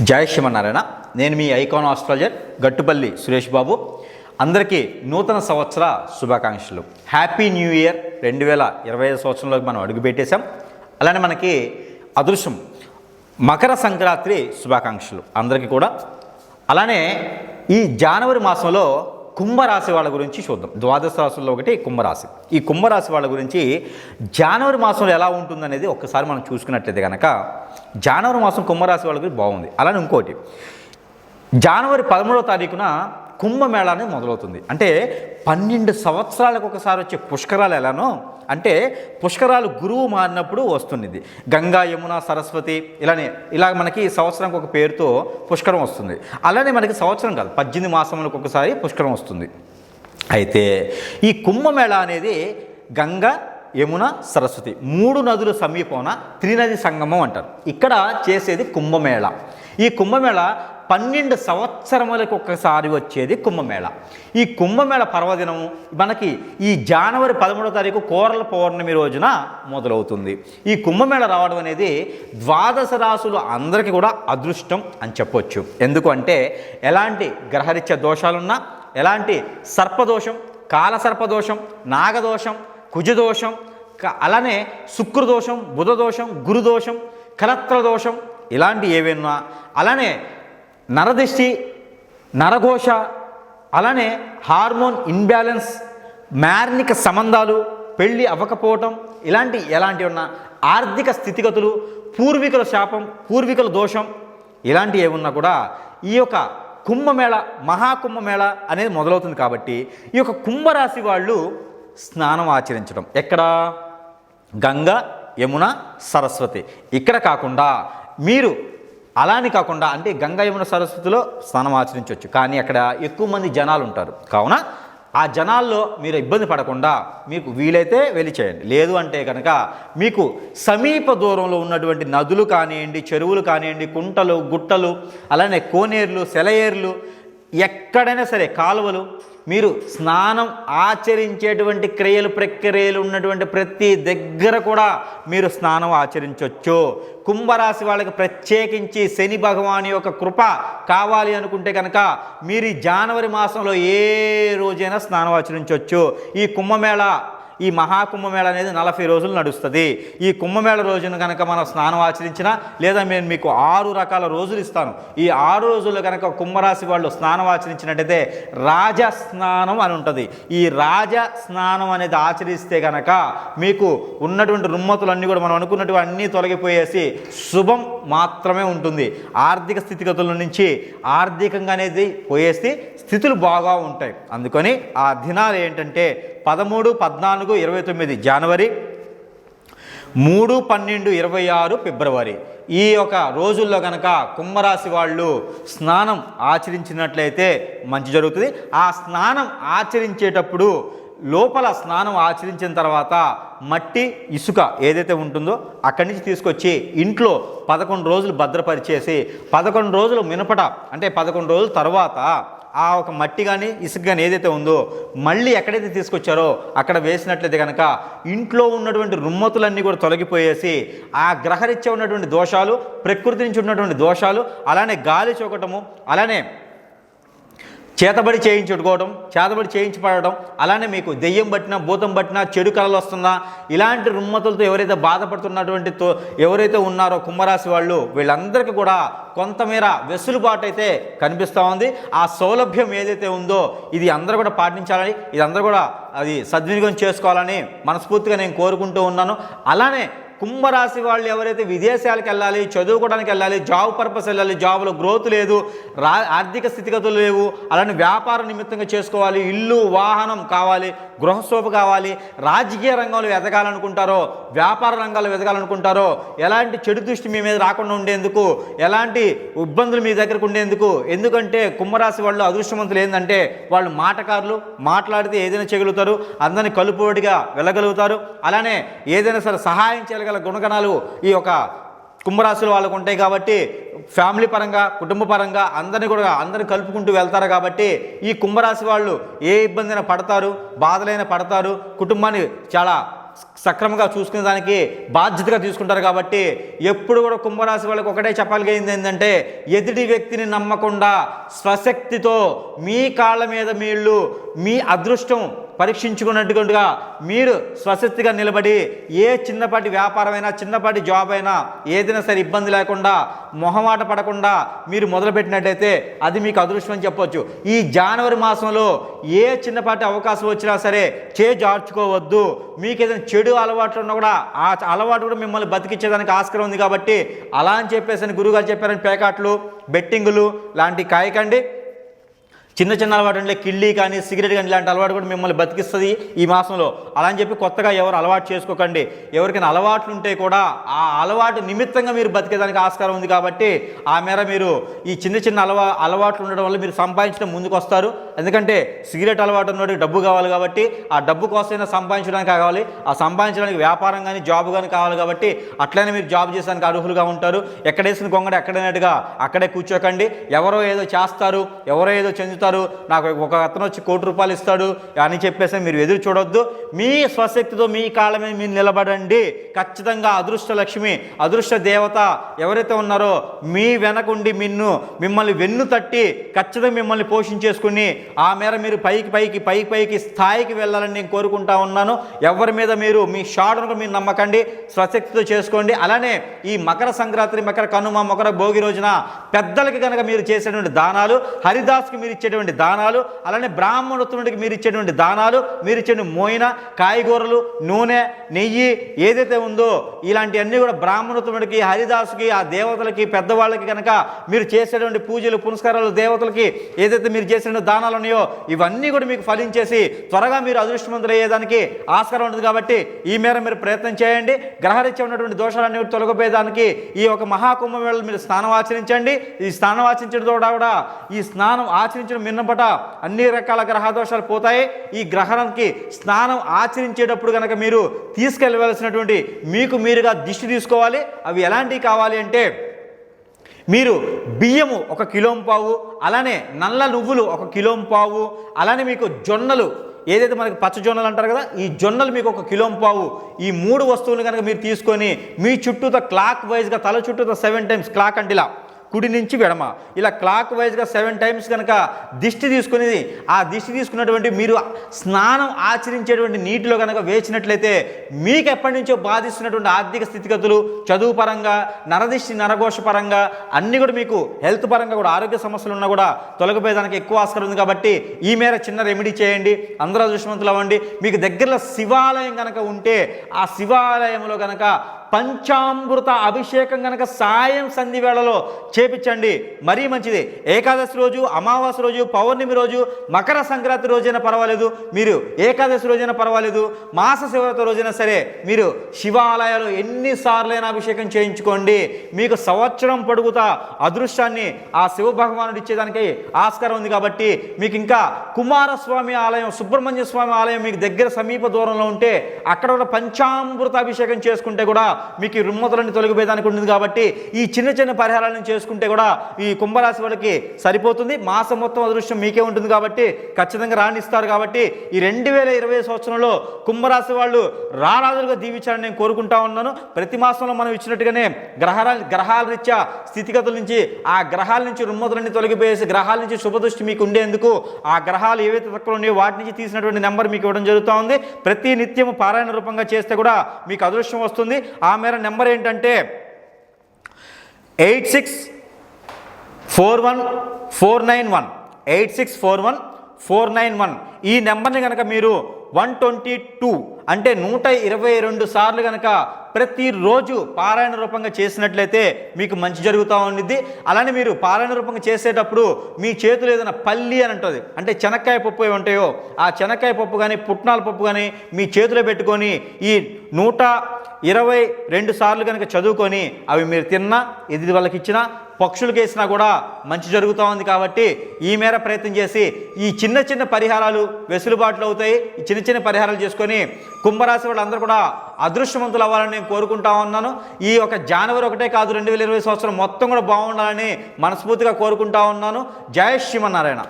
జై శ్రీమన్నారాయణ. నేను మీ icon astrologer Gattupalli Suresh Babu. అందరికీ నూతన సంవత్సర శుభాకాంక్షలు. Happy new year. 2025 సంవత్సరంలోకి మనం అడుగుపెట్టేశాం. అలానే మనకి అదృశ్యం మకర సంక్రాంతి శుభాకాంక్షలు అందరికీ కూడా. అలానే ఈ జనవరి మాసంలో కుంభరాశి వాళ్ళ గురించి చూద్దాం. ద్వాదశ రాశుల్లో ఒకటి కుంభరాశి. ఈ కుంభరాశి వాళ్ళ గురించి జనవరి మాసంలో ఎలా ఉంటుందనేది ఒక్కసారి మనం చూసుకున్నట్లయితే కనుక జనవరి మాసం కుంభరాశి వాళ్ళ గురించి బాగుంది. అలానే ఇంకోటి, జనవరి 13వ తారీఖున కుంభమేళా అనేది మొదలవుతుంది. అంటే 12 సంవత్సరాలకు ఒకసారి వచ్చే పుష్కరాలు ఎలానో, అంటే పుష్కరాలు గురువు మారినప్పుడు వస్తుంది. గంగా, యమున, సరస్వతి ఇలా మనకి సంవత్సరానికి ఒక పేరుతో పుష్కరం వస్తుంది. అలానే మనకి సంవత్సరం కాదు, 18 మాసములకు ఒకసారి పుష్కరం వస్తుంది. అయితే ఈ కుంభమేళా అనేది గంగా, యమున, సరస్వతి 3 నదుల సమీపంన త్రినది సంగమం అంటారు. ఇక్కడ చేసేది కుంభమేళా. ఈ కుంభమేళా 12 సంవత్సరములకు ఒక్కసారి వచ్చేది కుంభమేళా. ఈ కుంభమేళా పర్వదినము మనకి ఈ జనవరి 13వ తారీఖు కోరల పౌర్ణమి రోజున మొదలవుతుంది. ఈ కుంభమేళా రావడం అనేది ద్వాదశ రాశులు అందరికీ కూడా అదృష్టం అని చెప్పొచ్చు. ఎందుకు అంటే ఎలాంటి గ్రహరీత్య దోషాలున్నా, ఎలాంటి సర్పదోషం, కాలసర్పదోషం, నాగదోషం, కుజదోషం, అలానే శుక్రదోషం, బుధదోషం, గురుదోషం, కలత్రదోషం ఇలాంటి ఏవైనా, అలానే నరదిష్టి, నరఘోష, అలానే హార్మోన్ ఇన్బ్యాలెన్స్, మ్యార్నిక సంబంధాలు, పెళ్ళి అవ్వకపోవటం ఎలాంటివి ఉన్నా, ఆర్థిక స్థితిగతులు, పూర్వీకుల శాపం, పూర్వీకుల దోషం ఇలాంటివి ఏమున్నా కూడా ఈ యొక్క కుంభమేళా, మహాకుంభమేళా అనేది మొదలవుతుంది. కాబట్టి ఈ యొక్క కుంభరాశి వాళ్ళు స్నానం ఆచరించడం ఎక్కడ? గంగా, యమున, సరస్వతి ఇక్కడ కాకుండా మీరు అలాని కాకుండా అంటే గంగా, యమున, సరస్వతిలో స్నానం ఆచరించవచ్చు. కానీ అక్కడ ఎక్కువ మంది జనాలు ఉంటారు. కావున ఆ జనాల్లో మీరు ఇబ్బంది పడకుండా మీకు వీలైతే వెళ్ళి చేయండి. లేదు అంటే కనుక మీకు సమీప దూరంలో ఉన్నటువంటి నదులు కానివ్వండి, చెరువులు కానివ్వండి, కుంటలు, గుట్టలు, అలానే కోనేరులు, సెలయేర్లు, ఎక్కడైనా సరే కాలువలు, మీరు స్నానం ఆచరించేటువంటి క్రియలు, ప్రక్రియలు ఉన్నటువంటి ప్రతి దగ్గర కూడా మీరు స్నానం ఆచరించవచ్చు. కుంభరాశి వాళ్ళకి ప్రత్యేకించి శని భగవాన్ యొక్క కృప కావాలి అనుకుంటే కనుక మీరు ఈ జనవరి మాసంలో ఏ రోజైనా స్నానం ఆచరించవచ్చు. ఈ కుంభమేళా, ఈ మహాకుంభమేళా అనేది 40 రోజులు నడుస్తుంది. ఈ కుంభమేళా రోజున కనుక మనం స్నానం ఆచరించినా, లేదా నేను మీకు 6 రకాల రోజులు ఇస్తాను. ఈ 6 రోజుల్లో కనుక కుంభరాశి వాళ్ళు స్నానం ఆచరించినట్టయితే రాజ స్నానం అని ఉంటుంది. ఈ రాజ స్నానం అనేది ఆచరిస్తే కనుక మీకు ఉన్నటువంటి రుమ్మతులన్నీ కూడా మనం అనుకున్నటువంటి అన్నీ తొలగిపోయేసి శుభం మాత్రమే ఉంటుంది. ఆర్థిక స్థితిగతుల నుంచి ఆర్థికంగా అనేది పోయేసి స్థితులు బాగా ఉంటాయి. అందుకని ఆ దినాలు ఏంటంటే 13, 14, 29 జనవరి, 3, 12, 26 ఫిబ్రవరి. ఈ యొక్క రోజుల్లో కనుక కుంభరాశి వాళ్ళు స్నానం ఆచరించినట్లయితే మంచి జరుగుతుంది. ఆ స్నానం ఆచరించేటప్పుడు లోపల స్నానం ఆచరించిన తర్వాత మట్టి, ఇసుక ఏదైతే ఉంటుందో అక్కడి నుంచి తీసుకొచ్చి ఇంట్లో 11 రోజులు భద్రపరిచేసి 11 రోజులు మినపట, అంటే 11 రోజుల తర్వాత ఆ ఒక మట్టి కానీ ఇసుక కానీ ఏదైతే ఉందో మళ్ళీ ఎక్కడైతే తీసుకొచ్చారో అక్కడ వేసినట్లయితే కనుక ఇంట్లో ఉన్నటువంటి రుమ్మతులన్నీ కూడా తొలగిపోయేసి ఆ గ్రహరీత్యా ఉన్నటువంటి దోషాలు, ప్రకృతి నుంచి ఉన్నటువంటి దోషాలు, అలానే గాలి చోకటము, అలానే చేతబడి చేయించుకోవడం, చేతబడి చేయించి పడడం, అలానే మీకు దెయ్యం పట్టినా, భూతం పట్టినా, చెడు కళలు వస్తుందా, ఇలాంటి రుమ్మతులతో ఎవరైతే బాధపడుతున్నటువంటి ఎవరైతే ఉన్నారో కుంభరాశి వాళ్ళు, వీళ్ళందరికీ కూడా కొంతమేర వెసులుబాటు అయితే కనిపిస్తూ ఉంది. ఆ సౌలభ్యం ఏదైతే ఉందో ఇది అందరూ కూడా పాటించాలని, ఇది అందరూ కూడా అది సద్వినియోగం చేసుకోవాలని మనస్ఫూర్తిగా నేను కోరుకుంటూ ఉన్నాను. అలానే కుంభరాశి వాళ్ళు ఎవరైతే విదేశాలకు వెళ్ళాలి, చదువుకోవడానికి వెళ్ళాలి, జాబ్ పర్పస్ వెళ్ళాలి, జాబ్లో గ్రోత్ లేదు, ఆర్థిక స్థితిగతులు లేవు, అలానే వ్యాపార నిమిత్తంగా చేసుకోవాలి, ఇల్లు, వాహనం కావాలి, గృహశోభ కావాలి, రాజకీయ రంగంలో ఎదగాలనుకుంటారో, వ్యాపార రంగాల్లో ఎదగాలనుకుంటారో, ఎలాంటి చెడు దృష్టి మీ మీద రాకుండా ఉండేందుకు, ఎలాంటి ఇబ్బందులు మీ దగ్గరకు ఉండేందుకు, ఎందుకంటే కుంభరాశి వాళ్ళు అదృష్టవంతులు ఏంటంటే వాళ్ళు మాటకారులు, మాట్లాడితే ఏదైనా చేయగలుగుతారు, అందరినీ కలుపుబడిగా వెళ్ళగలుగుతారు, అలానే ఏదైనా సరే సహాయం చేయగల గుణగణాలు ఈ యొక్క కుంభరాశుల వాళ్ళకు ఉంటాయి. కాబట్టి ఫ్యామిలీ పరంగా, కుటుంబ పరంగా అందరిని కలుపుకుంటూ వెళ్తారు. కాబట్టి ఈ కుంభరాశి వాళ్ళు ఏ ఇబ్బంది అయినా పడతారు, బాధలైనా పడతారు, కుటుంబాన్ని చాలా సక్రమంగా చూసుకునే దానికి బాధ్యతగా తీసుకుంటారు. కాబట్టి ఎప్పుడు కూడా కుంభరాశి వాళ్ళకి ఒకటే చెప్పగలిగింది ఏంటంటే, ఎదుటి వ్యక్తిని నమ్మకుండా స్వశక్తితో మీ కాళ్ళ మీద మీళ్ళు మీ అదృష్టం పరీక్షించుకున్నట్టుగా మీరు స్వశక్తిగా నిలబడి ఏ చిన్నపాటి వ్యాపారమైనా చిన్నపాటి జాబ్ అయినా ఏదైనా సరే ఇబ్బంది లేకుండా మొహమాట పడకుండా మీరు మొదలుపెట్టినట్టయితే అది మీకు అదృష్టం అని చెప్పొచ్చు. ఈ జనవరి మాసంలో ఏ చిన్నపాటి అవకాశం వచ్చినా సరే జార్చుకోవద్దు. మీకు ఏదైనా చెడు అలవాట్లు ఉన్నా కూడా ఆ అలవాటు కూడా మిమ్మల్ని బతికించేదానికి ఆస్కారం ఉంది. కాబట్టి అలా అని చెప్పేసి గురువుగారు చెప్పారని పేకాట్లు బెట్టింగులు లాంటివి కాయకండి. చిన్న చిన్న అలవాటు అంటే కిళ్ళీ కానీ సిగరెట్ కానీ ఇలాంటి అలవాటు కూడా మిమ్మల్ని బతికిస్తుంది ఈ మాసంలో. అలా అని చెప్పి కొత్తగా ఎవరు అలవాటు చేసుకోకండి. ఎవరికైనా అలవాట్లు ఉంటే కూడా ఆ అలవాటు నిమిత్తంగా మీరు బతికేదానికి ఆస్కారం ఉంది. కాబట్టి ఆ మేర మీరు ఈ చిన్న చిన్న అలవాట్లు ఉండడం వల్ల మీరు సంపాదించడం ముందుకు వస్తారు. ఎందుకంటే సిగరెట్ అలవాటు ఉన్నవాడికి డబ్బు కావాలి. కాబట్టి ఆ డబ్బు కోసమైనా సంపాదించడానికి కావాలి. ఆ సంపాదించడానికి వ్యాపారం కానీ జాబ్ కానీ కావాలి. కాబట్టి అట్లనే మీరు జాబ్ చేసేదానికి అర్హులుగా ఉంటారు. ఎక్కడేసిన గొంగడి ఎక్కడైనట్టుగా అక్కడే కూర్చోకండి. ఎవరో ఏదో చేస్తారు, ఎవరో ఏదో చెందుతారు, నాకు ఒక అతను వచ్చి ₹1,00,00,000 ఇస్తాడు అని చెప్పేసి మీరు ఎదురు చూడొద్దు. మీ స్వశక్తితో మీ కాళ్ళ మీద మీరు నిలబడండి. ఖచ్చితంగా అదృష్ట లక్ష్మి, అదృష్ట దేవత ఎవరైతే ఉన్నారో మీ వెనకుండి మిమ్మల్ని వెన్ను తట్టి ఖచ్చితంగా మిమ్మల్ని పోషించేసుకుని ఆ మేర మీరు పైకి స్థాయికి వెళ్ళాలని నేను కోరుకుంటా ఉన్నాను. ఎవరి మీద మీరు మీ షాట్ను మీరు నమ్మకండి, స్వశక్తితో చేసుకోండి. అలానే ఈ మకర సంక్రాంతి, మకర కనుమ, మకర భోగి రోజున పెద్దలకి కనుక మీరు చేసేటువంటి దానాలు, హరిదాస్కి మీరు ఇచ్చేటువంటి దానాలు, అలానే బ్రాహ్మణోత్తముడికి మీరు ఇచ్చేటువంటి దానాలు, మీరు ఇచ్చే మోయిన కాయగూరలు, నూనె, నెయ్యి ఏదైతే ఉందో ఇలాంటివన్నీ కూడా బ్రాహ్మణోత్తముడికి, హరిదాసుకి, ఆ దేవతలకి, పెద్దవాళ్ళకి కనుక మీరు చేసేటువంటి పూజలు పునస్కారాలు, దేవతలకి ఏదైతే మీరు చేసిన దానాలు ఉన్నాయో ఇవన్నీ కూడా మీకు ఫలించేసి త్వరగా మీరు అదృష్టవంతులు అయ్యేదానికి ఆస్కారం ఉంటుంది. కాబట్టి ఈ మేర మీరు ప్రయత్నం చేయండి. గ్రహరీత్యా ఉన్నటువంటి దోషాలన్నీ తొలగిపోయేదానికి ఈ ఒక మహాకుంభమేళలో మీరు స్నానం ఆచరించండి. ఈ స్నానం ఆచరించడం ద్వారా కూడా ఈ స్నానం ఆచరించడం మిన్నపట అన్ని రకాల గ్రహ దోషాలు పోతాయి. ఈ గ్రహానికి స్నానం ఆచరించేటప్పుడు కనుక మీరు తీసుకెళ్ళవలసినటువంటి మీకు మీరుగా దిష్టి తీసుకోవాలి. అవి ఎలాంటివి కావాలి అంటే, మీరు బియ్యము 1 కిలోంపావు, అలానే నల్ల నువ్వులు 1 కిలోంపావు, అలానే మీకు జొన్నలు ఏదైతే మనకి పచ్చ జొన్నలు అంటారు కదా, ఈ జొన్నలు మీకు 1 కిలోంపావు, ఈ 3 వస్తువులు కనుక మీరు తీసుకొని మీ చుట్టూతో క్లాక్ వైజ్గా తల చుట్టూతో 7 టైమ్స్ క్లాక్ అంటే ఇలా కుడి నుంచి వెడమ ఇలా క్లాక్ వైజ్గా 7 టైమ్స్ కనుక దిష్టి తీసుకుని ఆ దిష్టి తీసుకున్నటువంటి మీరు స్నానం ఆచరించేటువంటి నీటిలో కనుక వేసినట్లయితే మీకు ఎప్పటి నుంచో బాధిస్తున్నటువంటి ఆర్థిక స్థితిగతులు, చదువు పరంగా, నరదిష్టి నరఘోష పరంగా అన్నీ కూడా మీకు హెల్త్ పరంగా కూడా ఆరోగ్య సమస్యలు ఉన్నా కూడా తొలగిపోయేదానికి ఎక్కువ ఆస్కారం ఉంది. కాబట్టి ఈ మేర చిన్న రెమెడీ చేయండి. అందరూ అదృష్టవంతులు అవ్వండి. మీకు దగ్గరలో శివాలయం కనుక ఉంటే ఆ శివాలయంలో కనుక పంచామృత అభిషేకం కనుక సాయం సంధి వేళలో చేపించండి, మరీ మంచిది. ఏకాదశి రోజు, అమావాస్య రోజు, పౌర్ణమి రోజు, మకర సంక్రాంతి రోజైనా పర్వాలేదు, మీరు ఏకాదశి రోజైనా పర్వాలేదు, మాస శివరాత్రి రోజైనా సరే మీరు శివాలయాలు ఎన్నిసార్లైనా అభిషేకం చేయించుకోండి. మీకు సంవత్సరం పొడుగుతా అదృష్టాన్ని ఆ శివ భగవానుడు ఇచ్చేదానికి ఆస్కారం ఉంది. కాబట్టి మీకు ఇంకా కుమారస్వామి ఆలయం, సుబ్రహ్మణ్య స్వామి ఆలయం మీకు దగ్గర సమీప దూరంలో ఉంటే అక్కడ కూడా పంచామృత అభిషేకం చేసుకుంటే కూడా మీకు రుమ్మతులన్నీ తొలగిపోయేదానికి ఉంటుంది. కాబట్టి ఈ చిన్న చిన్న పరిహారాలను చేసుకుంటే కూడా ఈ కుంభరాశి వాళ్ళకి సరిపోతుంది. మాసం మొత్తం అదృష్టం మీకే ఉంటుంది. కాబట్టి ఖచ్చితంగా రాణిస్తారు. కాబట్టి ఈ 2020 సంవత్సరంలో కుంభరాశి వాళ్ళు రారాజులుగా దీవించాలని నేను కోరుకుంటా ఉన్నాను. ప్రతి మాసంలో మనం ఇచ్చినట్టుగానే గ్రహాల రీత్యా స్థితిగతుల నుంచి ఆ గ్రహాల నుంచి రుమ్మతులన్నీ తొలగిపోయేసి గ్రహాల నుంచి శుభదృష్టి మీకు ఉండేందుకు ఆ గ్రహాలు ఏవైతే తక్కువ ఉన్నాయో వాటి నుంచి తీసినటువంటి నెంబర్ మీకు ఇవ్వడం జరుగుతూ ఉంది. ప్రతి నిత్యం పారాయణ రూపంగా చేస్తే కూడా మీకు అదృష్టం వస్తుంది. ఆ మేర నెంబర్ ఏంటంటే 864149 864149. ఈ నెంబర్ని కనుక మీరు 122 అంటే 122 సార్లు కనుక ప్రతిరోజు పారాయణ రూపంగా చేసినట్లయితే మీకు మంచి జరుగుతూ ఉండిద్ది. అలానే మీరు పారాయణ రూపంగా చేసేటప్పుడు మీ చేతులు ఏదైనా పల్లి అని ఉంటుంది, అంటే శనక్కాయ పప్పు ఏమి ఉంటాయో ఆ శనక్కాయ పప్పు కానీ పుట్నాల పప్పు కానీ మీ చేతిలో పెట్టుకొని ఈ 122 సార్లు కనుక చదువుకొని అవి మీరు తిన్నా, ఎదుటి వాళ్ళకి ఇచ్చినా, పక్షులకు వేసినా కూడా మంచి జరుగుతూ ఉంది. కాబట్టి ఈ మేర ప్రయత్నం చేసి ఈ చిన్న చిన్న పరిహారాలు వెసులుబాట్లు అవుతాయి. ఈ చిన్న చిన్న పరిహారాలు చేసుకొని కుంభరాశి వాళ్ళందరూ కూడా అదృష్టవంతులు అవ్వాలని నేను కోరుకుంటా ఉన్నాను. ఈ ఒక జనవరి ఒకటే కాదు, 2020 సంవత్సరం మొత్తం కూడా బాగుండాలని మనస్ఫూర్తిగా కోరుకుంటా ఉన్నాను. జై శ్రీమన్నారాయణ.